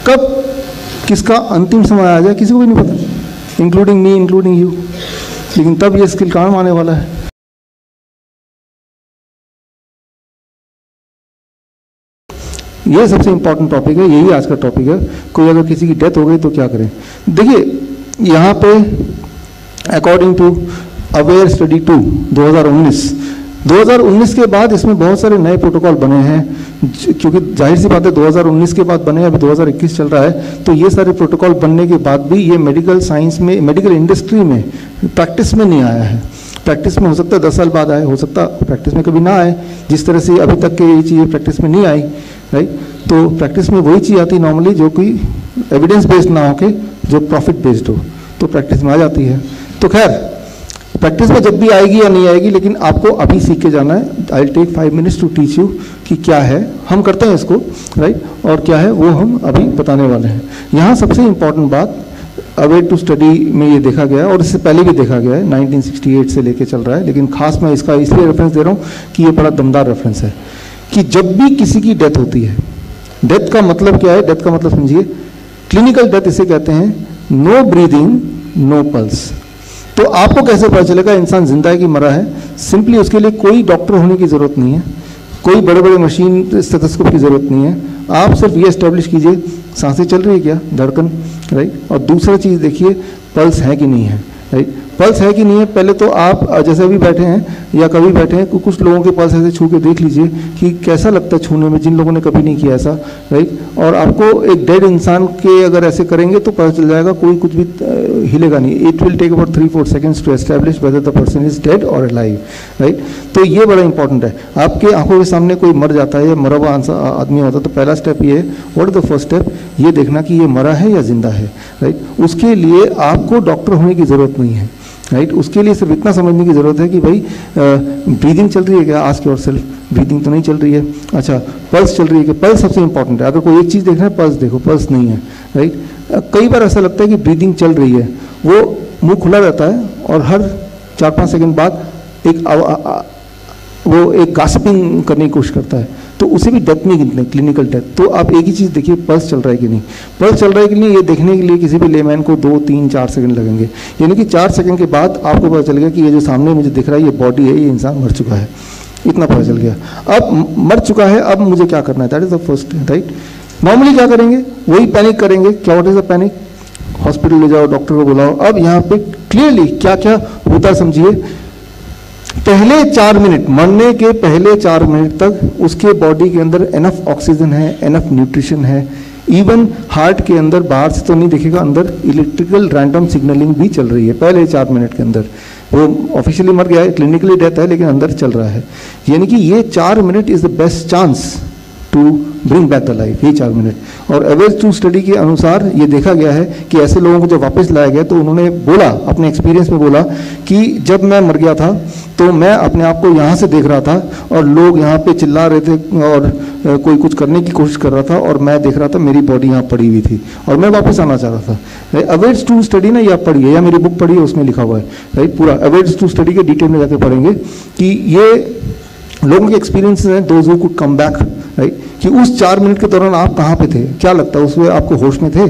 कब किसका अंतिम समय आ जाए किसी को भी नहीं पता, इंक्लूडिंग मी, इंक्लूडिंग यू, लेकिन तब ये स्किल काम आने वाला है। ये सबसे इंपॉर्टेंट टॉपिक है, यही आज का टॉपिक है। कोई अगर किसी की डेथ हो गई तो क्या करें? देखिए यहाँ पे अकॉर्डिंग टू अवेयर स्टडी 2 2019 के बाद इसमें बहुत सारे नए प्रोटोकॉल बने हैं, क्योंकि जाहिर सी बात है 2019 के बाद बने, अभी 2021 चल रहा है, तो ये सारे प्रोटोकॉल बनने के बाद भी ये मेडिकल साइंस में, मेडिकल इंडस्ट्री में प्रैक्टिस में नहीं आया है। प्रैक्टिस में हो सकता है 10 साल बाद आए, हो सकता है प्रैक्टिस में कभी ना आए, जिस तरह से अभी तक के ये चीज़ें प्रैक्टिस में नहीं आई, राइट। तो प्रैक्टिस में वही चीज़ आती है नॉर्मली जो कोई एविडेंस बेस्ड ना हो के जो प्रॉफिट बेस्ड हो, तो प्रैक्टिस में आ जाती है। तो खैर प्रैक्टिस में जब भी आएगी या नहीं आएगी, लेकिन आपको अभी सीख के जाना है। I will take 5 minutes to teach you कि क्या है, हम करते हैं इसको, राइट, और क्या है वो हम अभी बताने वाले हैं। यहाँ सबसे इंपॉर्टेंट बात अवेयर टू स्टडी में ये देखा गया है, और इससे पहले भी देखा गया है, 1968 से लेके चल रहा है, लेकिन खास मैं इसका इसलिए रेफरेंस दे रहा हूँ कि ये बड़ा दमदार रेफरेंस है कि जब भी किसी की डेथ होती है, डेथ का मतलब क्या है? डेथ का मतलब समझिए, क्लिनिकल डेथ इसे कहते हैं, नो ब्रीदिंग, नो पल्स। तो आपको कैसे पता चलेगा इंसान जिंदा है कि मरा है? सिंपली उसके लिए कोई डॉक्टर होने की जरूरत नहीं है, कोई बड़े बड़े मशीन स्टेथोस्कोप की जरूरत नहीं है। आप सिर्फ ये एस्टेब्लिश कीजिए सांसें चल रही है क्या, धड़कन, राइट, और दूसरा चीज़ देखिए पल्स है कि नहीं है, राइट। पल्स है कि नहीं है, पहले तो आप जैसे अभी बैठे हैं या कभी बैठे हैं, कुछ लोगों के पल्स ऐसे छू के देख लीजिए कि कैसा लगता है छूने में, जिन लोगों ने कभी नहीं किया ऐसा, राइट। और आपको एक डेड इंसान के अगर ऐसे करेंगे तो पता चल जाएगा, कोई कुछ भी हिलेगा नहीं। It will take about 3-4 seconds to establish whether the person is dead और अलाइव, राइट। तो ये बड़ा इंपॉर्टेंट है। आपके आंखों के सामने कोई मर जाता है या मरा हुआ आदमी होता है, तो पहला स्टेप ये है, what is the first step, ये देखना कि ये मरा है या जिंदा है, राइट। उसके लिए आपको डॉक्टर होने की जरूरत नहीं है, राइट। उसके लिए सिर्फ इतना समझने की जरूरत है कि भाई ब्रीदिंग चल रही है क्या, आस्क योरसेल्फ, ब्रीदिंग तो नहीं चल रही है, अच्छा पल्स चल रही है क्या, पल्स सबसे इंपॉर्टेंट है। अगर कोई एक चीज़ देखना है पल्स देखो, पल्स नहीं है, राइट। कई बार ऐसा लगता है कि ब्रीदिंग चल रही है, वो मुंह खुला रहता है और हर 4-5 सेकंड बाद वो एक गास्पिंग करने की कोशिश करता है, तो उसे भी डेथ नहीं गिनते, क्लिनिकल डेथ। तो आप एक ही चीज़ देखिए, पल्स चल रहा है कि नहीं। पल्स चल रहा है कि नहीं ये देखने के लिए किसी भी लेमैन को 2-3-4 सेकंड लगेंगे, यानी कि 4 सेकंड के बाद आपको पता चल गया कि ये जो सामने मुझे दिख रहा है ये बॉडी है, ये इंसान मर चुका है, इतना पता चल गया। अब मर चुका है, अब मुझे क्या करना है, that is the first, right. Normally क्या करेंगे, वही पैनिक करेंगे। क्या what is the panic, hospital ले जाओ, डॉक्टर को बुलाओ। अब यहाँ पे क्लियरली क्या क्या होता है समझिए। पहले 4 मिनट, मरने के पहले 4 मिनट तक उसके बॉडी के अंदर एनफ ऑक्सीजन है, एनफ न्यूट्रिशन है, इवन हार्ट के अंदर, बाहर से तो नहीं दिखेगा, अंदर इलेक्ट्रिकल रैंडम सिग्नलिंग भी चल रही है पहले 4 मिनट के अंदर। वो ऑफिशियली मर गया है, क्लिनिकली डेथ है, लेकिन अंदर चल रहा है। यानी कि ये 4 minute is the best chance to bring back the life, ये 4 मिनट। और अवेयर टू स्टडी के अनुसार ये देखा गया है कि ऐसे लोगों को जब वापस लाया गया तो उन्होंने बोला, अपने एक्सपीरियंस में बोला कि जब मैं मर गया था तो मैं अपने आप को यहाँ से देख रहा था और लोग यहाँ पे चिल्ला रहे थे और कोई कुछ करने की कोशिश कर रहा था और मैं देख रहा था मेरी बॉडी यहाँ पड़ी हुई थी और मैं वापस आना चाह रहा था। अवेयर टू स्टडी ना, ये आप पढ़िए या मेरी बुक पढ़िए, उसमें लिखा हुआ है, राइट। पूरा अवेयर टू स्टडी के डिटेल में जाके पढ़ेंगे कि ये लोगों के एक्सपीरियंस हैं, those who could come back, right, कि उस 4 मिनट के दौरान आप कहाँ पे थे, क्या लगता है उसमें आपको होश में थे,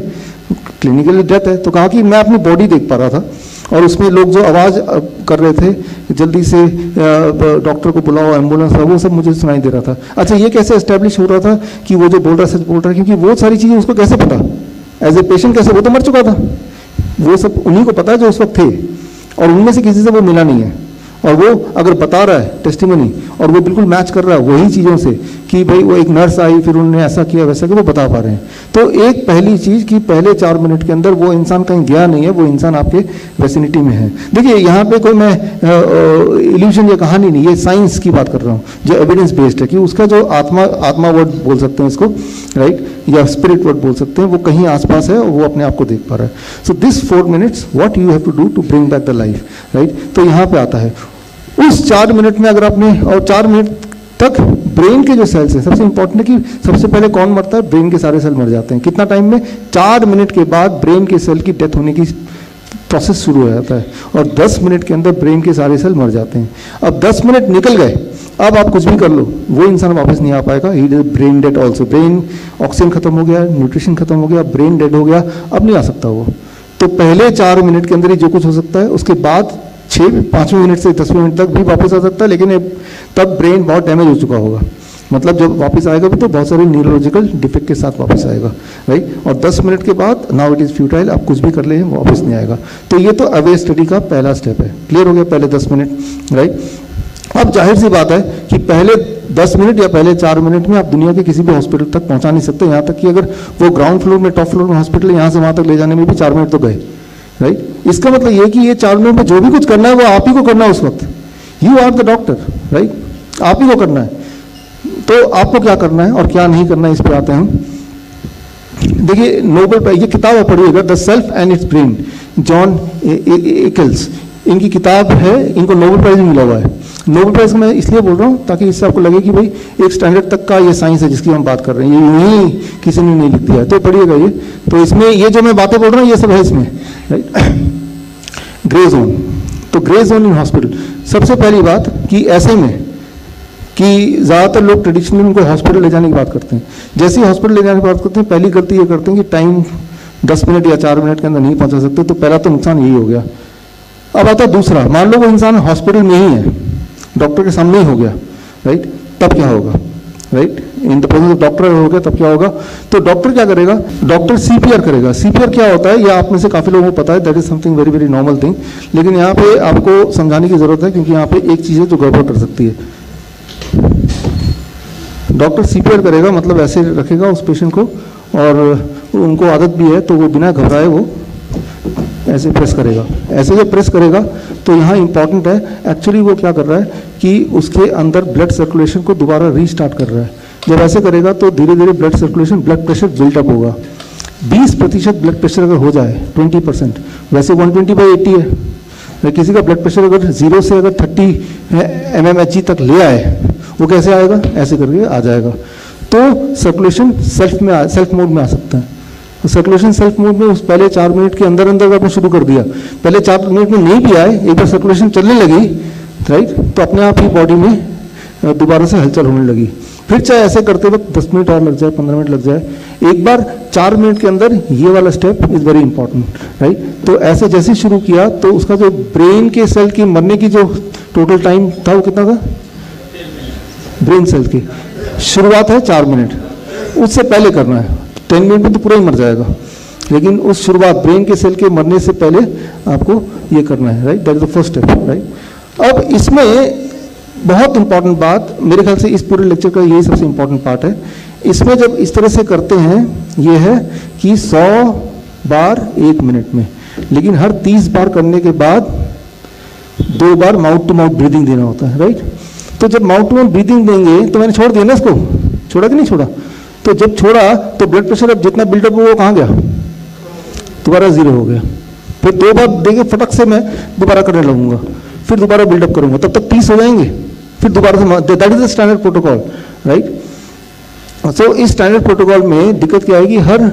क्लिनिकली डेथ है। तो कहा कि मैं अपनी बॉडी देख पा रहा था और उसमें लोग जो आवाज़ कर रहे थे जल्दी से डॉक्टर को बुलाओ, एम्बुलेंस, वो सब मुझे सुनाई दे रहा था। अच्छा, ये कैसे एस्टेब्लिश हो रहा था कि वो जो बोल रहा है सच बोल रहा है, क्योंकि वो सारी चीज़ें उसको कैसे पता, एज ए पेशेंट कैसे, वो तो मर चुका था, वो सब उन्हीं को पता है जो उस वक्त थे, और उनमें से किसी से वो मिला नहीं है। और वो अगर बता रहा है टेस्टिमनी और वो बिल्कुल मैच कर रहा है वही चीज़ों से कि भाई वो एक नर्स आई फिर उन्होंने ऐसा किया वैसा किया, वो बता पा रहे हैं। तो एक पहली चीज़ कि पहले 4 मिनट के अंदर वो इंसान कहीं गया नहीं है, वो इंसान आपके वेसिनिटी में है। देखिए यहाँ पे कोई मैं इल्यूशन या कहानी नहीं, ये साइंस की बात कर रहा हूँ जो एविडेंस बेस्ड है कि उसका जो आत्मा वर्ड बोल सकते हैं इसको, राइट, या स्पिरिट वर्ड बोल सकते हैं, वो कहीं आसपास है और वो अपने आप को देख पा रहा है। So this 4 minutes what you have to do to bring back the life, right. तो यहाँ पे आता है उस 4 मिनट में अगर आपने, और 4 मिनट तक ब्रेन के जो सेल्स हैं, सबसे इंपॉर्टेंट है कि सबसे पहले कौन मरता है, ब्रेन के सारे सेल मर जाते हैं। कितना टाइम में, 4 मिनट के बाद ब्रेन के सेल की डेथ होने की प्रोसेस शुरू हो जाता है और 10 मिनट के अंदर ब्रेन के सारे सेल मर जाते हैं। अब 10 मिनट निकल गए, अब आप कुछ भी कर लो, वो इंसान वापस नहीं आ पाएगा। He is brain dead also, brain oxygen खत्म हो गया, न्यूट्रिशन खत्म हो गया, ब्रेन डेड हो गया, अब नहीं आ सकता वो। तो पहले 4 मिनट के अंदर ही जो कुछ हो सकता है, उसके बाद 5वें मिनट से 10वें मिनट तक भी वापस आ सकता है, लेकिन तब ब्रेन बहुत डैमेज हो चुका होगा। मतलब जब वापस आएगा भी तो बहुत सारे न्यूरोलॉजिकल डिफेक्ट के साथ वापस आएगा, राइट। और 10 मिनट के बाद नाउ इट इज़ फ्यूटाइल, आप कुछ भी कर ले वापस नहीं आएगा। तो ये तो अवेयर स्टडी का पहला स्टेप है। क्लियर हो गया पहले 10 मिनट, राइट। अब जाहिर सी बात है कि पहले 10 मिनट या पहले 4 मिनट में आप दुनिया के किसी भी हॉस्पिटल तक पहुंचा नहीं सकते। यहाँ तक कि अगर वो ग्राउंड फ्लोर में, टॉप फ्लोर में हॉस्पिटल है, यहाँ से वहाँ तक ले जाने में भी 4 मिनट तो गए, राइट। इसका मतलब ये कि ये 4 मिनट में जो भी कुछ करना है वो आप ही को करना है उस वक्त। You are the doctor, right, आप ही को करना है। तो आपको क्या करना है और क्या नहीं करना है, इस पर आते हैं हम। देखिए नोबेल, ये किताब आप पढ़िएगा, the self and its brain, John Eccles, इनकी किताब है, इनको नोबेल प्राइज मिला हुआ है। नोबेल प्राइज मैं इसलिए बोल रहा हूँ ताकि इससे आपको लगे कि भाई एक स्टैंडर्ड तक का ये साइंस है जिसकी हम बात कर रहे हैं, ये नहीं किसी ने नहीं लिख दिया है। तो पढ़िएगा ये, तो इसमें ये जो मैं बातें बोल रहा हूँ ये सब है इसमें, राइट। ग्रे जोन, तो ग्रे जोन इन हॉस्पिटल, सबसे पहली बात कि ऐसे में कि ज़्यादातर लोग ट्रेडिशनली उनको हॉस्पिटल ले जाने की बात करते हैं। जैसे ही हॉस्पिटल ले जाने की बात करते हैं, पहली गलती ये करते हैं कि टाइम 10 मिनट या 4 मिनट के अंदर नहीं पहुंचा सकते। तो पहला तो नुकसान यही हो गया। अब आता है दूसरा, मान लो वो इंसान हॉस्पिटल में ही है, डॉक्टर के सामने ही हो गया, राइट, तब क्या होगा, right, in the presence of doctor हो गया, तब क्या होगा। तो डॉक्टर क्या करेगा, डॉक्टर सीपीआर करेगा। सीपीआर क्या होता है, ये आप में से काफी लोगों को पता है, that is something very very normal thing, लेकिन यहाँ पे आपको समझाने की जरूरत है क्योंकि यहाँ पे एक चीज है जो गड़बड़ कर सकती है। डॉक्टर सीपीआर करेगा, मतलब ऐसे रखेगा उस पेशेंट को, और उनको आदत भी है तो वो बिना घबराए वो ऐसे प्रेस करेगा। ऐसे जब प्रेस करेगा तो यहाँ इंपॉर्टेंट है, एक्चुअली वो क्या कर रहा है कि उसके अंदर ब्लड सर्कुलेशन को दोबारा रीस्टार्ट कर रहा है। जब ऐसे करेगा तो धीरे धीरे blood circulation, blood pressure built up होगा। 20% ब्लड प्रेशर अगर हो जाए, 20%, वैसे 120/80 है, किसी का ब्लड प्रेशर अगर 0 से अगर 30 mmHg तक ले आए, वो कैसे आएगा, ऐसे करके आ जाएगा। तो सर्कुलेशन सेल्फ मोड में आ सकता है। तो सर्कुलेशन सेल्फ मोड में उस पहले 4 मिनट के अंदर अंदर आपने शुरू कर दिया, पहले 4 मिनट में नहीं भी आए, एक बार सर्कुलेशन चलने लगी, राइट, तो अपने आप ही बॉडी में दोबारा से हलचल होने लगी। फिर चाहे ऐसे करते वक्त 10 मिनट और लग जाए, 15 मिनट लग जाए, एक बार 4 मिनट के अंदर ये वाला step is very important, right. तो ऐसे जैसे शुरू किया तो उसका जो ब्रेन के सेल की मरने की जो टोटल टाइम था वो कितना था, ब्रेन सेल की शुरुआत है 4 मिनट, उससे पहले करना है। 10 मिनट में तो पूरा ही मर जाएगा, लेकिन उस शुरुआत ब्रेन के सेल के मरने से पहले आपको ये करना है, right, that is the first step, right. अब इसमें बहुत इंपॉर्टेंट बात, मेरे ख्याल से इस पूरे लेक्चर का यही सबसे इंपॉर्टेंट पार्ट है। इसमें जब इस तरह से करते हैं, ये है कि 100 बार 1 मिनट में, लेकिन हर 30 बार करने के बाद 2 बार माउथ टू माउथ ब्रीदिंग देना होता है, राइट। तो जब माउथ टू माउथ ब्रीदिंग देंगे, तो मैंने छोड़ दिया ना इसको, छोड़ा कि नहीं छोड़ा, तो जब छोड़ा तो ब्लड प्रेशर अब जितना बिल्डअप हुआ वो कहाँ गया, दोबारा 0 हो गया। फिर 2 बार देंगे, फटक से मैं दोबारा करने लगूंगा, फिर दोबारा बिल्डअप करूंगा, तब तक 30 हो जाएंगे, फिर दोबारा से, that is the standard protocol, right. So इस स्टैंडर्ड प्रोटोकॉल में दिक्कत क्या आएगी, हर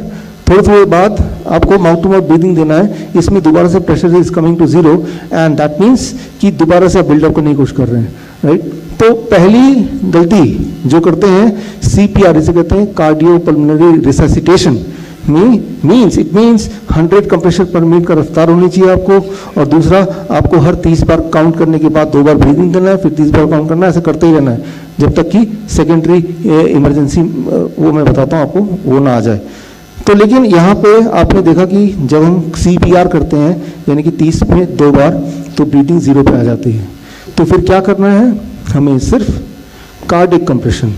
थोड़े बाद आपको माउथ टू माउथ ब्रीदिंग देना है। इसमें दोबारा से pressure is coming to 0 and that means कि दोबारा से आप बिल्डअप करने की कोशिश कर रहे हैं, राइट। तो पहली गलती जो करते हैं, CPR इसे कहते हैं, cardio pulmonary resuscitation, it means 100 compression पर मिनट का रफ्तार होनी चाहिए आपको, और दूसरा आपको हर 30 बार काउंट करने के बाद 2 बार ब्रीदिंग करना है, फिर 30 बार काउंट करना है, ऐसे करते ही रहना है जब तक कि सेकेंडरी इमरजेंसी वो मैं बताता हूँ आपको वो ना आ जाए। तो लेकिन यहाँ पे आपने देखा कि जब हम CPR करते हैं, यानी कि 30 में 2 बार, तो ब्रीदिंग 0 पे आ जाती है। तो फिर क्या करना है, हमें सिर्फ कार्डियक कंप्रेशन,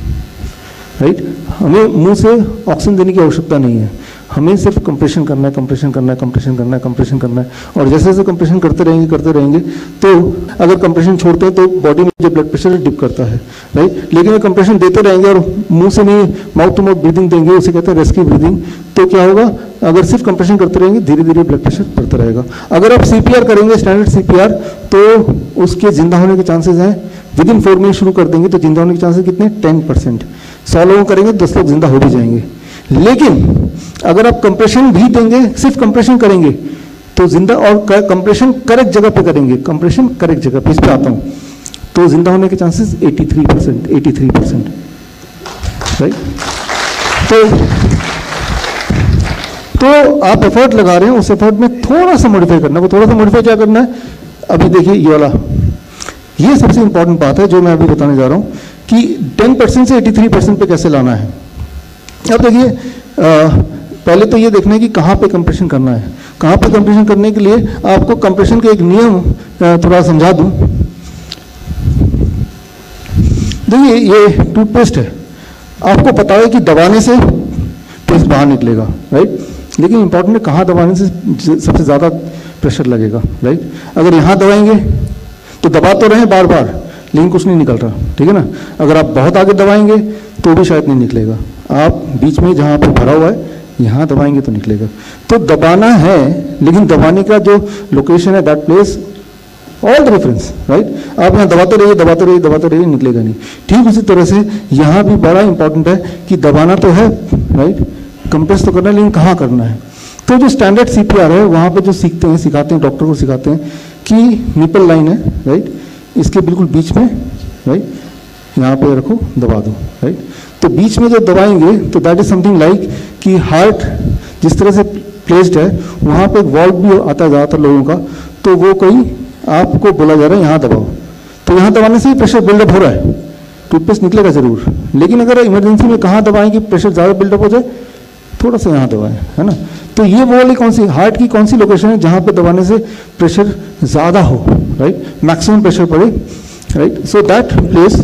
राइट, हमें मुंह से ऑक्सीजन देने की आवश्यकता नहीं है, हमें सिर्फ कंप्रेशन करना है, कंप्रेशन करना है, कंप्रेशन करना है, कंप्रेशन करना है। और जैसे जैसे कंप्रेशन करते रहेंगे, तो अगर कंप्रेशन छोड़ते हैं तो बॉडी में जो ब्लड प्रेशर डिप करता है, राइट। लेकिन अगर कंप्रेशन देते रहेंगे और मुंह से नहीं माउथ टू माउथ ब्रीदिंग देंगे, उसे कहते हैं रेस्क्यू ब्रीदिंग, तो क्या होगा, अगर सिर्फ कंप्रेशन करते रहेंगे धीरे धीरे ब्लड प्रेशर बढ़ता रहेगा। अगर आप CPR करेंगे, स्टैंडर्ड CPR, तो उसके जिंदा होने के चांसेस हैं, विदिन 4 मिनट शुरू कर देंगे तो जिंदा होने के चांसेस कितने, 10%। 100 लोगों करेंगे 10 लोग जिंदा हो भी जाएंगे। लेकिन अगर आप कंप्रेशन भी देंगे, सिर्फ कंप्रेशन करेंगे, तो जिंदा, और कंप्रेशन करेक्ट जगह पे करेंगे, कंप्रेशन करेक्ट जगह पे, इस पे आता हूं, तो जिंदा होने के चांसेस 83%, राइट। तो आप एफर्ट लगा रहे हैं, उस एफर्ट में थोड़ा सा मॉडिफाई करना है। वो थोड़ा सा मॉडिफाई क्या करना है, अभी देखिए ये वाला, ये सबसे इंपॉर्टेंट बात है जो मैं अभी बताने जा रहा हूं कि 10% से 83% पे कैसे लाना है। अब देखिए पहले तो ये देखना है कि कहाँ पे कंप्रेशन करना है। कहाँ पे कंप्रेशन करने के लिए आपको कंप्रेशन का एक नियम थोड़ा समझा दूं। देखिए ये टूथपेस्ट है, आपको पता है कि दबाने से पेस्ट बाहर निकलेगा, राइट, लेकिन इंपॉर्टेंट है कहाँ दबाने से सबसे ज़्यादा प्रेशर लगेगा, राइट। अगर यहाँ दबाएंगे तो दबा तो रहे हैं बार बार, लेकिन कुछ नहीं निकल रहा, ठीक है ना। अगर आप बहुत आगे दबाएंगे तो भी शायद नहीं निकलेगा। आप बीच में जहाँ पे भरा हुआ है यहाँ दबाएंगे तो निकलेगा। तो दबाना है, लेकिन दबाने का जो लोकेशन है that place all the reference, right. आप यहाँ दबाते रहिए, निकलेगा नहीं। ठीक उसी तरह से यहाँ भी बड़ा इंपॉर्टेंट है कि दबाना तो है, राइट, कंप्रेस तो करना है, लेकिन कहाँ करना है। तो जो स्टैंडर्ड सीपीआर है वहाँ पे जो सिखाते हैं डॉक्टर को सिखाते हैं कि निपल लाइन है, राइट, इसके बिल्कुल बीच में, राइट, यहाँ पे रखो, दबा दो, राइट। तो बीच में जब दबाएंगे तो दैट इज समथिंग लाइक कि हार्ट जिस तरह से प्लेस्ड है वहाँ पे एक वॉल्व भी आता है ज़्यादातर लोगों का, तो वो कोई आपको बोला जा रहा है यहाँ दबाओ, तो यहाँ दबाने से ही प्रेशर बिल्डअप हो रहा है, टूथपेस्ट निकलेगा जरूर। लेकिन अगर इमरजेंसी में कहाँ दबाएं कि प्रेशर ज़्यादा बिल्डअप हो जाए, थोड़ा सा यहाँ दबाएं, है ना। तो ये वो वाली कौन सी हार्ट की कौन सी लोकेशन है जहाँ पे दबाने से प्रेशर ज़्यादा हो, राइट, मैक्सिमम प्रेशर पड़े, राइट। सो दैट प्लेस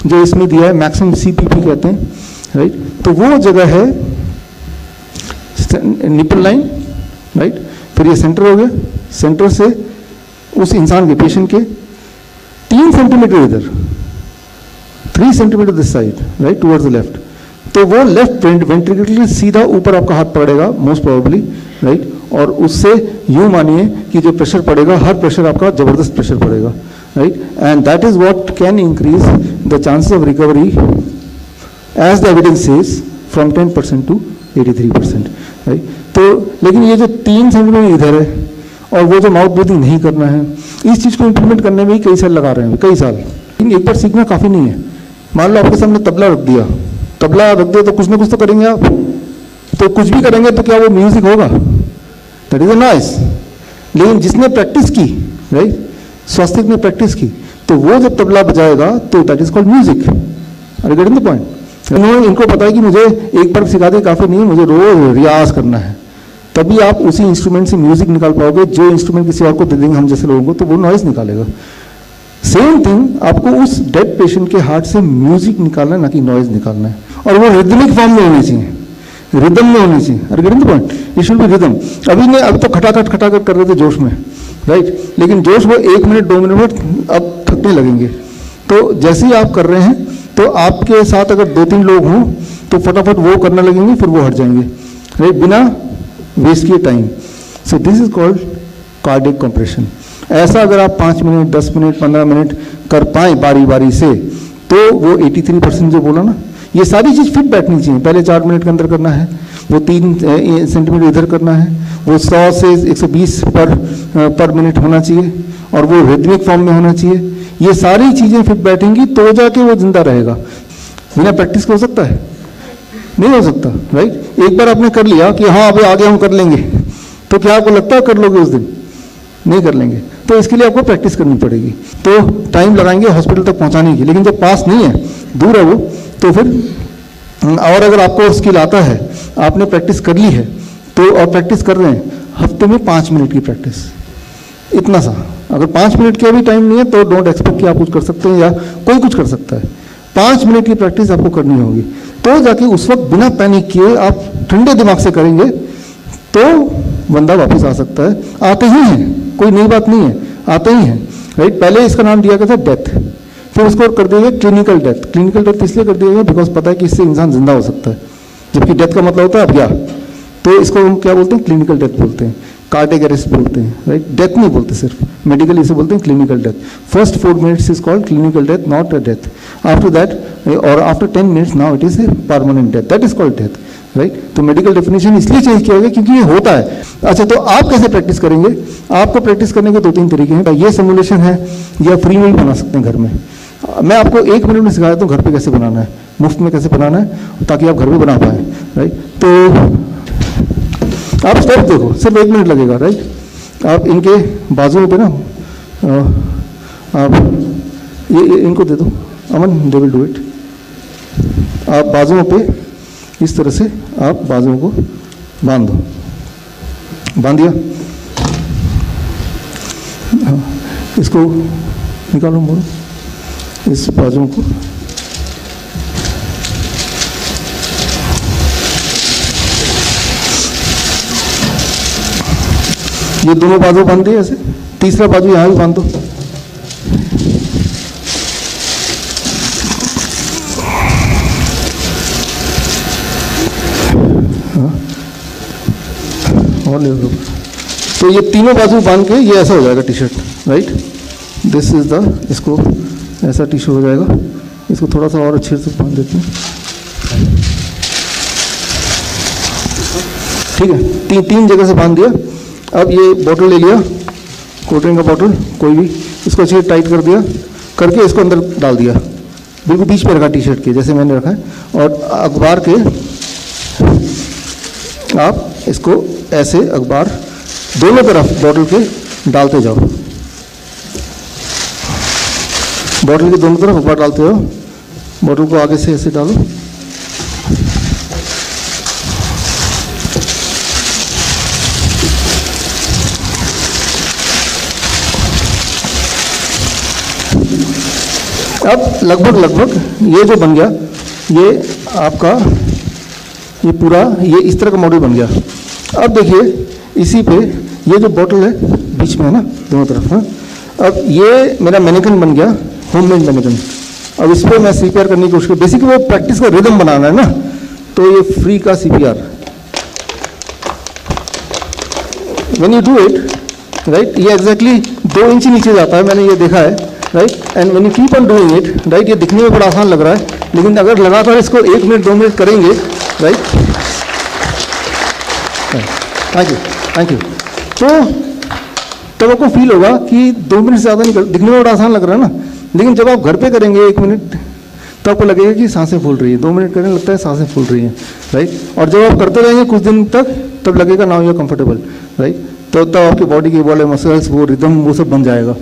जो इसमें दिया है मैक्सिमम सीपीपी कहते हैं, राइट। तो वो जगह है निपल लाइन, राइट। फिर ये सेंटर हो गया, सेंटर से उस इंसान के पेशेंट के 3 सेंटीमीटर इधर, 3 centimetre this side, right, towards the left. तो वो लेफ्ट वेंट्रिकल सीधा ऊपर आपका हाथ पड़ेगा मोस्ट प्रोबेबली, राइट। और उससे यूं मानिए कि जो प्रेशर पड़ेगा, हर प्रेशर आपका जबरदस्त प्रेशर पड़ेगा, right. And that is what can increase the chances of recovery as the evidence says from 10% to 83%, right. तो लेकिन ये जो 3 सेंटीमीटर इधर है और वो जो माउथ ब्रीथिंग नहीं करना है, इस चीज़ को इम्प्लीमेंट करने में ही कई साल लगा रहे हैं, कई साल। लेकिन एक बार सीखना काफ़ी नहीं है। मान लो आपके सामने तबला रख दिया तो कुछ ना कुछ तो करेंगे आप, तो कुछ भी करेंगे तो क्या वो म्यूजिक होगा, दैट इज अ नॉइस। लेकिन जिसने प्रैक्टिस की, राइट, स्वास्तिक ने प्रैक्टिस की, तो वो जब तबला बजाएगा तो that is called music. Are you getting the point. इनको पता है कि मुझे एक बार सिखा दे काफ़ी नहीं, मुझे रोज रियाज करना है, तभी आप उसी इंस्ट्रूमेंट से म्यूजिक निकाल पाओगे। जो इंस्ट्रूमेंट किसी और को दे देंगे हम जैसे लोगों को, तो वो नॉइज निकालेगा। सेम थिंग आपको उस डेड पेशेंट के हार्ट से म्यूजिक निकालना है, ना कि नॉइज निकालना है। और वो रिदमिक फॉर्म में होनी चाहिए, रिदम में होनी चाहिए। अरे getting the point, it should be rhythm. अभी तो खटाखट कर रहे थे जोश में, राइट, लेकिन जोश वो 1 मिनट 2 मिनट में अब थकने लगेंगे। तो जैसे ही आप कर रहे हैं तो आपके साथ अगर 2-3 लोग हों तो फटाफट वो करने लगेंगे, फिर वो हट जाएंगे, राइट, बिना वेस्ट किए time. So this is called cardiac compression. ऐसा अगर आप 5 मिनट 10 मिनट 15 मिनट कर पाए बारी बारी से, तो वो 83% जो बोला ना, ये सारी चीज़ फिट बैठनी चाहिए। पहले 4 मिनट के अंदर करना है, वो 3 सेंटीमीटर इधर करना है, वो 100 से 120 पर मिनट होना चाहिए, और वो रिदमिक फॉर्म में होना चाहिए। ये सारी चीज़ें फिट बैठेंगी तो जाके वो जिंदा रहेगा। बिना प्रैक्टिस के हो सकता है? नहीं हो सकता, राइट। एक बार आपने कर लिया कि हाँ अभी आगे हम कर लेंगे, तो क्या आपको लगता है कर लोगे उस दिन? नहीं कर लेंगे। तो इसके लिए आपको प्रैक्टिस करनी पड़ेगी। तो टाइम लगाएंगे हॉस्पिटल तक पहुंचाने की, लेकिन जब पास नहीं है, दूर है वो, तो फिर और अगर आपको स्किल आता है, आपने प्रैक्टिस कर ली है, तो और प्रैक्टिस कर रहे हैं, हफ्ते में 5 मिनट की प्रैक्टिस, इतना सा। अगर 5 मिनट का भी टाइम नहीं है तो डोंट एक्सपेक्ट कि आप कुछ कर सकते हैं या कोई कुछ कर सकता है। 5 मिनट की प्रैक्टिस आपको करनी होगी, तो जाके उस वक्त बिना पैनिक किए आप ठंडे दिमाग से करेंगे तो बंदा वापस आ सकता है। आते ही हैं, कोई नई बात नहीं है, आते ही हैं, राइट। पहले इसका नाम दिया गया था डेथ, फिर उसको कर दिया गया क्लिनिकल डेथ। क्लिनिकल डेथ इसलिए कर दिया गया बिकॉज पता है कि इससे इंसान जिंदा हो सकता है, जबकि डेथ का मतलब होता है अब क्या, तो इसको हम क्या बोलते हैं? क्लिनिकल डेथ बोलते हैं, कार्डियक अरेस्ट बोलते हैं, राइट। डेथ नहीं बोलते, सिर्फ मेडिकल इसे बोलते हैं clinical death. First 4 minutes is called clinical death, not a death. After that और after 10 minutes now it is a permanent death, that is called death. Right. तो मेडिकल डेफिनेशन इसलिए change किया गया क्योंकि ये होता है। अच्छा, तो आप कैसे प्रैक्टिस करेंगे? आपको प्रैक्टिस करने के 2-3 तरीके हैं। ये सिमुलेशन है, या फ्री में भी बना सकते हैं घर में। मैं आपको 1 मिनट में सिखा देता हूँ घर पे कैसे बनाना है, मुफ्त में कैसे बनाना है, ताकि आप घर पे बना पाए, राइट। तो आप स्टेप देखो, सिर्फ 1 मिनट लगेगा, राइट। आप इनके बाजुओं पे ना आप ये इनको दे दो, अमन, दे विल डू इट। आप बाजुओं पे इस तरह से आप बाजुओं को बांध दो, बांध दिया। इसको निकालो, मोड़ो इस बाजुओं को। ये दोनों बाजू बांध दिए ऐसे, तीसरा बाजू यहां भी बांध दो। और ले लो। तो ये तीनों बाजू बांध के ये ऐसा हो जाएगा T shirt, right. This is the, इसको ऐसा टी शर्ट हो जाएगा। इसको थोड़ा सा और अच्छे से बांध देते हैं, ठीक है। तीन जगह से बांध दिया। अब ये बॉटल ले लिया, कोल्ड ड्रिंक का बॉटल कोई भी, इसको अच्छे से टाइट कर दिया, करके इसको अंदर डाल दिया, बिल्कुल बीच पे रखा टी शर्ट के जैसे मैंने रखा है। और अखबार के आप इसको ऐसे अखबार दोनों तरफ बॉटल के डालते जाओ, बॉटल के दोनों तरफ अखबार डालते जाओ। बॉटल को आगे से ऐसे डालो, अब लगभग ये जो बन गया, ये आपका ये पूरा ये इस तरह का मॉडल बन गया। अब देखिए इसी पे ये जो बॉटल है बीच में है ना, दोनों तरफ, हाँ। अब ये मेरा मैनिकन बन गया, होममेड मैनिकन। अब इस पर मैं सीपीआर करने की कोशिश करूँ। बेसिकली वो प्रैक्टिस का रिदम बनाना है ना, तो ये फ्री का CPR, when you do it, right, ये एग्जैक्टली 2 इंच नीचे जाता है, मैंने ये देखा है, right. And when you keep on doing it, right, ये दिखने में बड़ा आसान लग रहा है, लेकिन अगर लगातार इसको 1 मिनट 2 मिनट करेंगे, राइट। Thank you. तो तब आपको फील होगा कि 2 मिनट से ज़्यादा नहीं कर, दिखने में बड़ा आसान लग रहा है ना, लेकिन जब आप घर पे करेंगे 1 मिनट, तब आपको लगेगा कि सांसें फूल रही है। 2 मिनट करने लगता है सांसें फूल रही हैं, राइट। और जब आप करते रहेंगे कुछ दिन तक, तब लगेगा now you are comfortable, right. तो तब आपकी बॉडी के बॉडी मसल्स, वो रिदम, वो सब बन जाएगा।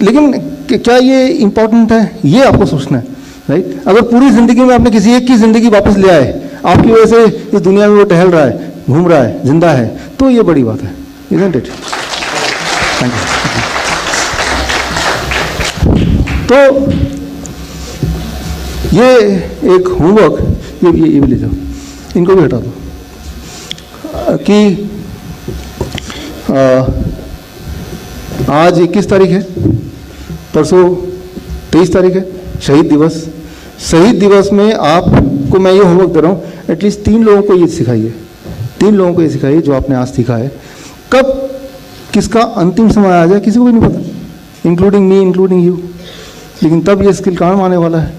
लेकिन क्या ये इंपॉर्टेंट है, ये आपको सोचना है, राइट। अगर पूरी ज़िंदगी में आपने किसी एक की ज़िंदगी वापस ले आए, आपकी वजह से इस दुनिया में वो टहल रहा है, घूम रहा है, जिंदा है, तो ये बड़ी बात है, इज़न्ट इट? Thank you. तो ये एक होमवर्क, ये भी ले जाओ, इनको भी हटा दो, कि आज 21 तारीख है, परसों 23 तारीख है, शहीद दिवस। शहीद दिवस में आपको मैं ये होमवर्क दे रहा हूँ, एटलीस्ट 3 लोगों को ये सिखाइए, 3 लोगों को ये सिखाइए जो आपने आज सीखा है। कब किसका अंतिम समय आ जाए किसी को भी नहीं पता, इंक्लूडिंग मी, इंक्लूडिंग यू, लेकिन तब ये स्किल काम आने वाला है।